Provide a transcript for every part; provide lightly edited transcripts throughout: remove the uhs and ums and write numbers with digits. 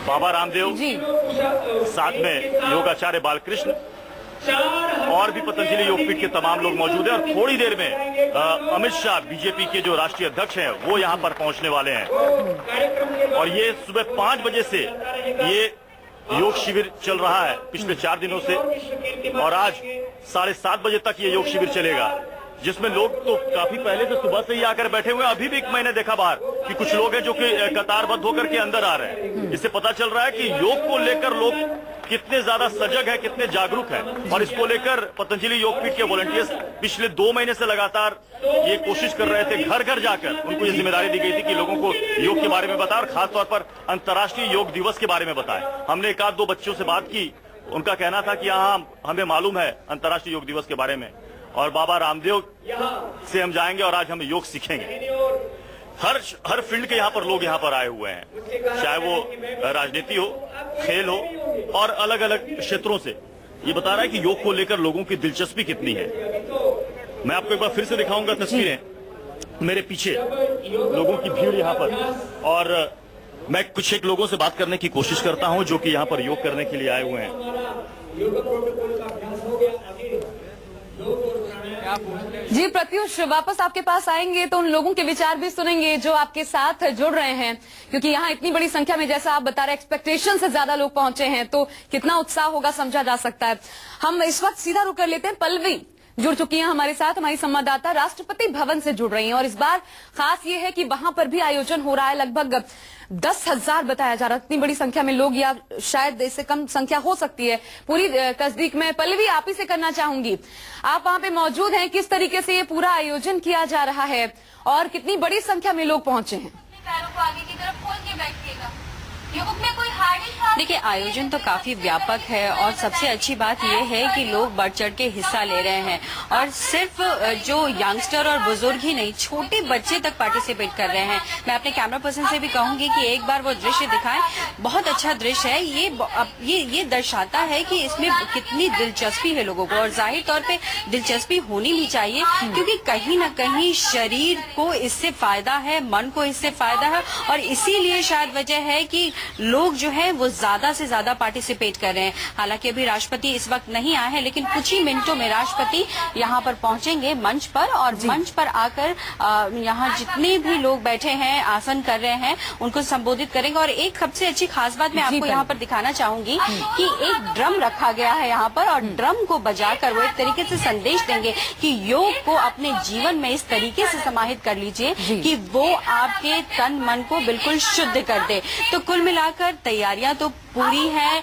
बाबा रामदेव जी, साथ में योगाचार्य बालकृष्ण और भी पतंजलि योगपीठ के तमाम लोग मौजूद हैं। और थोड़ी देर में अमित शाह बीजेपी के जो राष्ट्रीय अध्यक्ष हैं वो यहाँ पर पहुंचने वाले हैं। और ये सुबह 5 बजे से ये योग शिविर चल रहा है पिछले 4 दिनों से, और आज 7:30 बजे तक ये योग शिविर चलेगा, जिसमें लोग तो काफी पहले से सुबह से ही आकर बैठे हुए हैं। अभी भी मैंने देखा बाहर कि कुछ लोग हैं जो कि कतारबद्ध होकर के अंदर आ रहे हैं। इससे पता चल रहा है कि योग को लेकर लोग कितने ज्यादा सजग है, कितने जागरूक हैं। और इसको लेकर पतंजलि योगपीठ के वॉलंटियर्स पिछले 2 महीने से लगातार ये कोशिश कर रहे थे, घर घर जाकर उनको ये जिम्मेदारी दी गई थी कि लोगों को योग के बारे में बताएं और खासतौर पर अंतर्राष्ट्रीय योग दिवस के बारे में बताएं। हमने 1-2 बच्चों से बात की, उनका कहना था कि हाँ, हमें मालूम है अंतर्राष्ट्रीय योग दिवस के बारे में, और बाबा रामदेव से हम जाएंगे और आज हम योग सीखेंगे। हर फील्ड के यहाँ पर लोग यहाँ पर आए हुए हैं, चाहे वो राजनीति हो, खेल हो और अलग अलग क्षेत्रों से। ये बता रहा है कि योग को लेकर लोगों की दिलचस्पी कितनी है। मैं आपको एक बार फिर से दिखाऊंगा तस्वीरें मेरे पीछे, लोगों की भीड़ यहाँ पर। और मैं कुछ एक लोगों से बात करने की कोशिश करता हूँ जो कि यहाँ पर योग करने के लिए आए हुए हैं। जी प्रत्युष, वापस आपके पास आएंगे तो उन लोगों के विचार भी सुनेंगे जो आपके साथ जुड़ रहे हैं, क्योंकि यहाँ इतनी बड़ी संख्या में, जैसा आप बता रहे, एक्सपेक्टेशन से ज्यादा लोग पहुंचे हैं, तो कितना उत्साह होगा समझा जा सकता है। हम इस वक्त सीधा रुक कर लेते हैं। पल्लवी जुड़ चुकी हैं हमारे साथ, हमारी संवाददाता राष्ट्रपति भवन से जुड़ रही हैं, और इस बार खास ये है कि वहां पर भी आयोजन हो रहा है। लगभग 10,000 बताया जा रहा है, इतनी बड़ी संख्या में लोग, या शायद इससे कम संख्या हो सकती है पूरी तस्दीक में। पल्लवी, आप ही से करना चाहूंगी, आप वहां पे मौजूद हैं, किस तरीके से ये पूरा आयोजन किया जा रहा है और कितनी बड़ी संख्या में लोग पहुंचे हैं? पैरों को आगे की तरफ खोल के बैठिएगा। योग में कोई देखिए, आयोजन तो काफी व्यापक है और सबसे अच्छी बात यह है कि लोग बढ़ चढ़ के हिस्सा ले रहे हैं, और सिर्फ जो यंगस्टर और बुजुर्ग ही नहीं, छोटे बच्चे तक पार्टिसिपेट कर रहे हैं। मैं अपने कैमरा पर्सन से भी कहूंगी कि एक बार वो दृश्य दिखाएं, बहुत अच्छा दृश्य है। ये दर्शाता है कि इसमें कितनी दिलचस्पी है लोगों को, और जाहिर तौर पे दिलचस्पी होनी भी चाहिए, क्योंकि कहीं न कहीं शरीर को इससे फायदा है, मन को इससे फायदा है, और इसीलिए शायद वजह है कि लोग जो है वो ज्यादा से ज्यादा पार्टिसिपेट कर रहे हैं। हालांकि अभी राष्ट्रपति इस वक्त नहीं आए हैं, लेकिन कुछ ही मिनटों में राष्ट्रपति यहाँ पर पहुंचेंगे मंच पर, और मंच पर आकर यहाँ जितने भी लोग बैठे हैं, आसन कर रहे हैं, उनको संबोधित करेंगे। और एक सबसे अच्छी खास बात मैं आपको यहाँ पर दिखाना चाहूंगी कि एक ड्रम रखा गया है यहाँ पर, और ड्रम को बजाकर वो एक तरीके से संदेश देंगे कि योग को अपने जीवन में इस तरीके से समाहित कर लीजिए कि वो आपके तन मन को बिल्कुल शुद्ध कर दे। तो कुल मिलाकर तैयारियां तो पूरी है,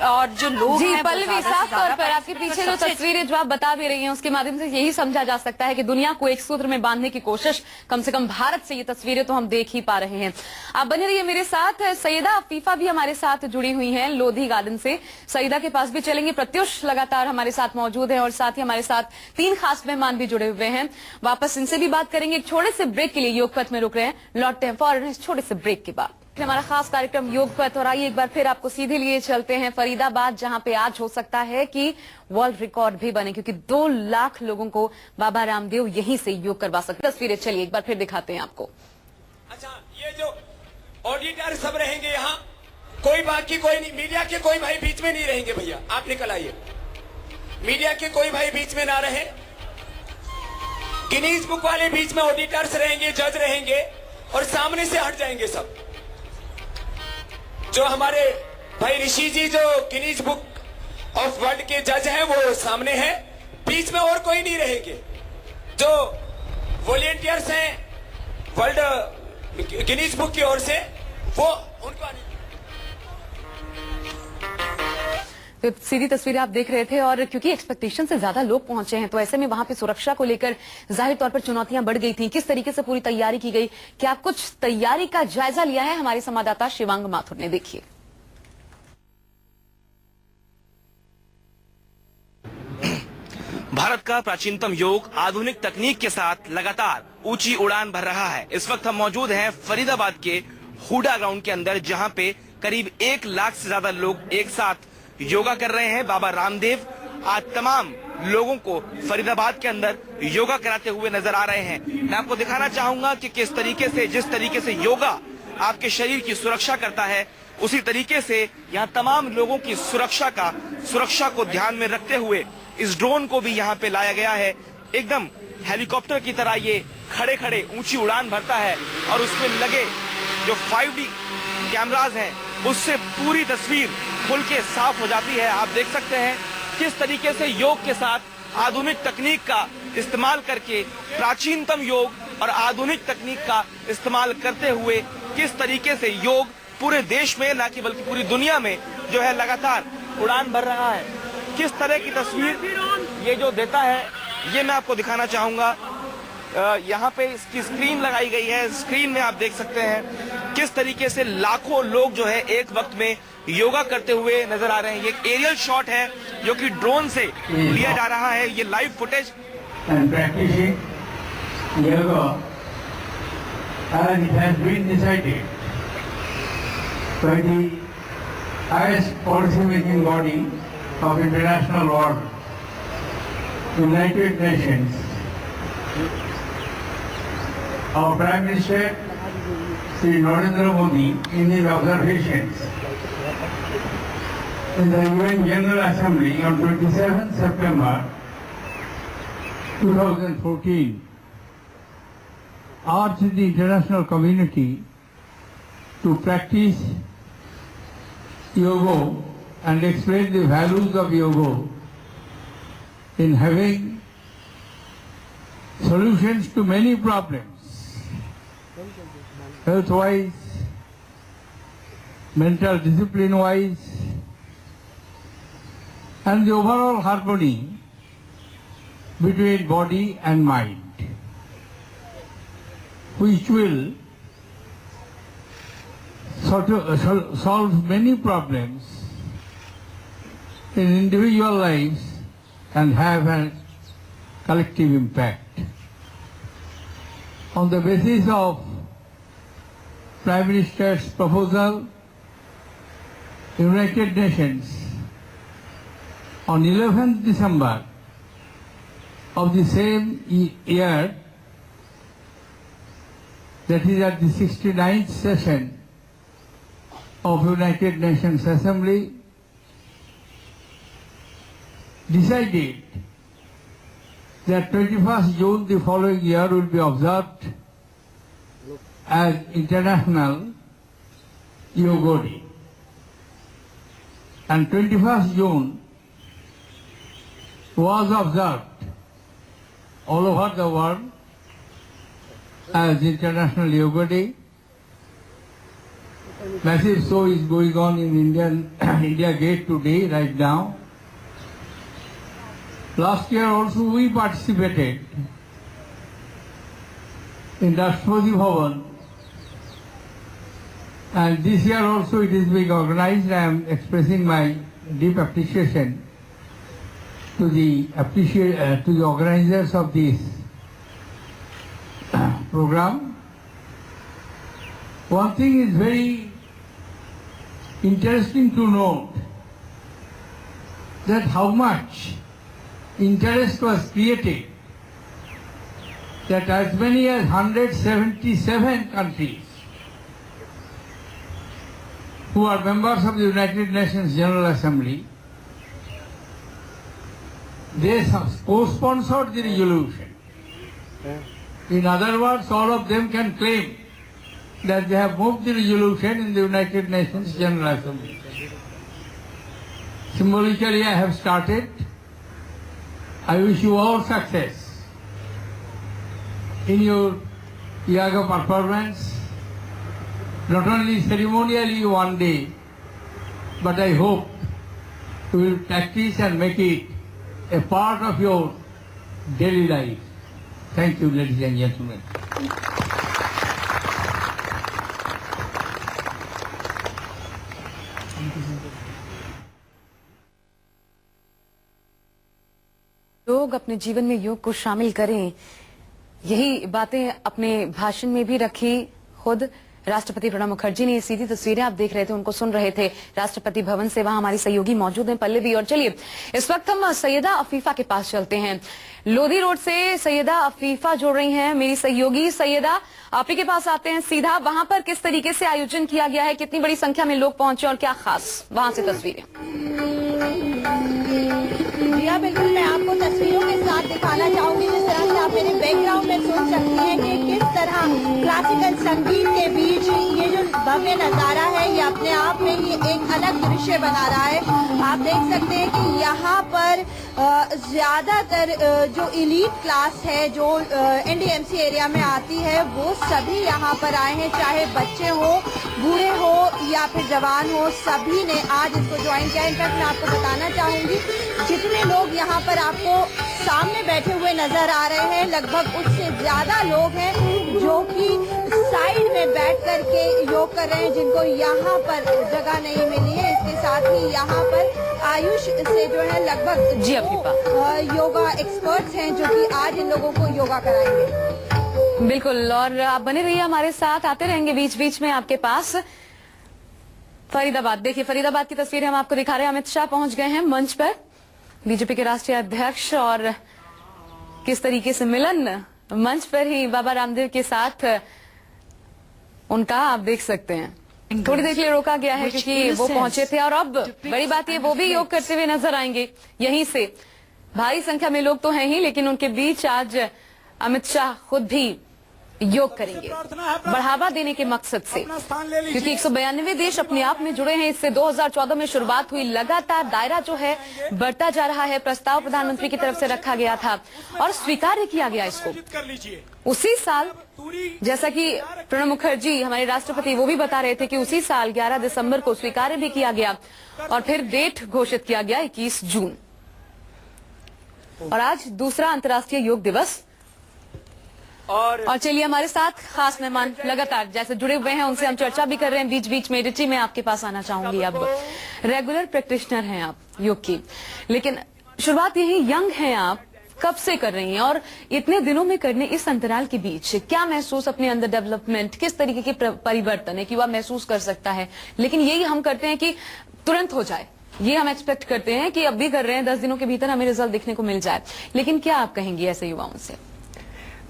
और जो लोग जी पल्लवी, साफ तौर पर आपके पीछे जो तस्वीरें जो आप बता भी रही हैं, उसके माध्यम से यही समझा जा सकता है कि दुनिया को एक सूत्र में बांधने की कोशिश, कम से कम भारत से ये तस्वीरें तो हम देख ही पा रहे हैं। आप बने रहिए मेरे साथ। सईदा अफीफा भी हमारे साथ जुड़ी हुई हैं लोधी गार्डन से, सईदा के पास भी चलेंगे। प्रत्युष लगातार हमारे साथ मौजूद है, और साथ ही हमारे साथ 3 खास मेहमान भी जुड़े हुए हैं। वापस इनसे भी बात करेंगे। एक छोटे से ब्रेक के लिए योग पथ में रुक रहे हैं, लौटते हैं फौरन इस छोटे से ब्रेक के बाद। हमारा खास कार्यक्रम योग पथ, और आइए एक बार फिर आपको सीधे लिए चलते हैं फरीदाबाद, जहां पे आज हो सकता है कि वर्ल्ड रिकॉर्ड भी बने, क्योंकि 2 लाख लोगों को बाबा रामदेव यहीं से योग करवा सकते। तस्वीरें चलिए एक बार फिर दिखाते हैं आपको। अच्छा, ये जो ऑडिटर सब रहेंगे यहाँ, कोई बाकी कोई नहीं, मीडिया के कोई भाई बीच में नहीं रहेंगे। भैया आप निकल आइए, मीडिया के कोई भाई बीच में ना रहे। गिनीज बुक वाले बीच में ऑडिटर्स रहेंगे, जज रहेंगे, और सामने से हट जाएंगे सब। जो हमारे भाई ऋषि जी जो गिनीज बुक ऑफ वर्ल्ड के जज हैं वो सामने हैं, बीच में और कोई नहीं रहेंगे। जो वॉलेंटियर्स हैं वर्ल्ड गिनीज बुक की ओर से, वो उनको तो सीधी तस्वीरें आप देख रहे थे, और क्योंकि एक्सपेक्टेशन से ज्यादा लोग पहुंचे हैं, तो ऐसे में वहां पे सुरक्षा को लेकर जाहिर तौर पर चुनौतियां बढ़ गई थी। किस तरीके से पूरी तैयारी की गई, क्या कुछ तैयारी का जायजा लिया है हमारे संवाददाता शिवांग माथुर ने? देखिए। भारत का प्राचीनतम योग आधुनिक तकनीक के साथ लगातार ऊंची उड़ान भर रहा है। इस वक्त हम मौजूद हैं फरीदाबाद के हुडा ग्राउंड के अंदर, जहां पे करीब 1 लाख से ज्यादा लोग एक साथ योगा कर रहे हैं। बाबा रामदेव आज तमाम लोगों को फरीदाबाद के अंदर योगा कराते हुए नजर आ रहे हैं। मैं आपको दिखाना चाहूंगा कि किस तरीके से, जिस तरीके से योगा आपके शरीर की सुरक्षा करता है, उसी तरीके से यहाँ तमाम लोगों की सुरक्षा को ध्यान में रखते हुए इस ड्रोन को भी यहाँ पे लाया गया है। एकदम हेलीकॉप्टर की तरह ये खड़े खड़े ऊंची उड़ान भरता है और उसमें लगे जो 5D कैमराज हैं उससे पूरी तस्वीर खुल के साफ हो जाती है। आप देख सकते हैं किस तरीके से योग के साथ आधुनिक तकनीक का इस्तेमाल करके, प्राचीनतम योग और आधुनिक तकनीक का इस्तेमाल करते हुए किस तरीके से योग पूरे देश में न कि बल्कि पूरी दुनिया में जो है लगातार उड़ान भर रहा है। किस तरह की तस्वीर ये जो देता है ये मैं आपको दिखाना चाहूंगा। यहाँ पे इसकी स्क्रीन लगाई गई है। स्क्रीन में आप देख सकते हैं किस तरीके से लाखों लोग जो है एक वक्त में योगा करते हुए नजर आ रहे हैं। ये एक एरियल शॉट है जो कि ड्रोन से लिया जा रहा है। ये live footage of international order, United Nations. Our Prime Minister, Sri Narendra Modi, in his observations in the UN General Assembly on 27 September 2014, urged the international community to practice yoga and explain the values of yoga in having solutions to many problems, health-wise, mental discipline-wise, and the overall harmony between body and mind, which will solve many problems in individual lives and have a collective impact. On the basis of Prime Minister's proposal, United Nations on 11th December of the same year, that is at the 69th session of United Nations Assembly, decided that 21st June the following year will be observed as International Yoga Day. And 21st June was observed all over the world as International Yoga Day. Massive show is going on in India Gate today, right now. Last year also we participated in Rashtrapati Bhavan, and this year also it is being organized. I am expressing my deep appreciation to the organizers of this program. One thing is very interesting to note, that how much interest was created, that as many as 177 countries who are members of the United Nations General Assembly, they co-sponsored the resolution. In other words, all of them can claim that they have moved the resolution in the United Nations General Assembly. Symbolically, I have started. I wish you all success in your yoga performance, not only ceremonially one day, but I hope you will practice and make it a part of your daily life. Thank you, ladies and gentlemen. लोग अपने जीवन में योग को शामिल करें, यही बातें अपने भाषण में भी रखी। खुद राष्ट्रपति प्रणब मुखर्जी ने ये सीधी तस्वीरें आप देख रहे थे, उनको सुन रहे थे राष्ट्रपति भवन से। वहां हमारी सहयोगी मौजूद हैं पल्लवी। और चलिए इस वक्त हम सैयदा अफीफा के पास चलते हैं। लोधी रोड से सैयदा अफीफा जुड़ रही हैं मेरी सहयोगी। सैयदा, आप ही के पास आते हैं सीधा। वहां पर किस तरीके से आयोजन किया गया है, कितनी बड़ी संख्या में लोग पहुंचे और क्या खास वहां से तस्वीरें? जी हाँ, बिल्कुल, मैं आपको तस्वीरों के साथ दिखाना चाहूंगी। जिस तरह से आप मेरे बैकग्राउंड में सुन सकती हैं कि किस तरह क्लासिकल संगीत के बीच ये जो भव्य नजारा है, ये अपने आप में ये एक अलग दृश्य बना रहा है। आप देख सकते हैं कि यहाँ पर ज्यादातर जो इलीट क्लास है जो एनडीएमसी एरिया में आती है, वो सभी यहाँ पर आए हैं, चाहे बच्चे हो, बूढ़े हो या फिर जवान हो, सभी ने आज इसको ज्वाइन किया। इनफैक्ट मैं आपको बताना चाहूंगी, जितने लोग यहाँ पर आपको सामने बैठे हुए नजर आ रहे हैं, लगभग उससे ज्यादा लोग हैं जो कि साइड में बैठ करके योग कर रहे हैं, जिनको यहाँ पर जगह नहीं मिली है। इसके साथ ही यहाँ पर आयुष से जो है लगभग जी योगा एक्सपर्ट्स हैं जो कि आज इन लोगों को योगा कराएंगे। बिल्कुल, और आप बने रहिए हमारे साथ, आते रहेंगे बीच बीच में आपके पास। फरीदाबाद, देखिए फरीदाबाद की तस्वीरें हम आपको दिखा रहे हैं। अमित शाह पहुंच गए हैं मंच पर, बीजेपी के राष्ट्रीय अध्यक्ष, और किस तरीके से मिलन मंच पर ही बाबा रामदेव के साथ उनका आप देख सकते हैं। थोड़ी देर के लिए रोका गया है क्योंकि वो पहुंचे थे, और अब बड़ी बात ये वो भी योग करते हुए नजर आएंगे यहीं से। भारी संख्या में लोग तो हैं ही, लेकिन उनके बीच आज अमित शाह खुद भी योग करेंगे बढ़ावा देने के मकसद से, क्योंकि 192 देश अपने आप में जुड़े हैं। इससे 2014 में शुरुआत हुई, लगातार दायरा जो है बढ़ता जा रहा है। प्रस्ताव प्रधानमंत्री की तरफ से रखा गया था और स्वीकार किया गया इसको उसी साल, जैसा कि प्रणब मुखर्जी हमारे राष्ट्रपति वो भी बता रहे थे कि उसी साल 11 दिसंबर को स्वीकार भी किया गया और फिर डेट घोषित किया गया 21 जून। और आज दूसरा अंतर्राष्ट्रीय योग दिवस। और चलिए हमारे साथ खास मेहमान लगातार जैसे जुड़े हुए हैं, उनसे हम चर्चा भी कर रहे हैं बीच बीच में। रिची, मैं आपके पास आना चाहूंगी। अब रेगुलर प्रैक्टिशनर हैं आप योग की, लेकिन शुरुआत यही यंग हैं आप, कब से कर रही हैं और इतने दिनों में करने इस अंतराल के बीच क्या महसूस अपने अंदर डेवलपमेंट, किस तरीके के परिवर्तन है कि वह महसूस कर सकता है? लेकिन यही हम करते हैं कि तुरंत हो जाए, ये हम एक्सपेक्ट करते हैं कि अब भी कर रहे हैं, 10 दिनों के भीतर हमें रिजल्ट दिखने को मिल जाए। लेकिन क्या आप कहेंगी ऐसे युवाओं से?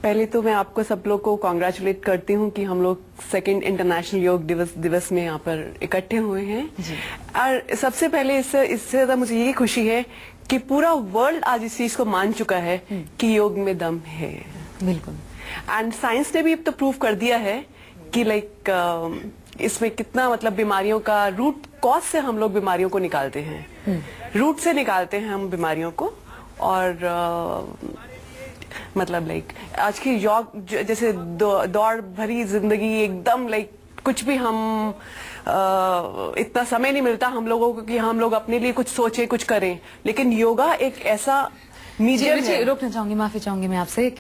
पहले तो मैं आपको सब लोग को कॉन्ग्रेचुलेट करती हूँ कि हम लोग सेकेंड इंटरनेशनल योग दिवस में यहाँ पर इकट्ठे हुए हैं। और सबसे पहले इससे ज्यादा मुझे ये खुशी है कि पूरा वर्ल्ड आज इस चीज को मान चुका है कि योग में दम है। बिल्कुल, एंड साइंस ने भी अब तो प्रूव कर दिया है कि इसमें कितना मतलब बीमारियों का रूट कॉज से हम लोग बीमारियों को निकालते हैं, रूट से निकालते हैं हम बीमारियों को। और मतलब आज की योग जैसे दौड़ भरी जिंदगी एकदम कुछ भी हम इतना समय नहीं मिलता हम लोगों को कि हम लोग अपने लिए कुछ सोचे, कुछ करें। लेकिन योगा एक ऐसा मीडियम है। रोकना चाहूंगी, माफी चाहूंगी मैं आपसे।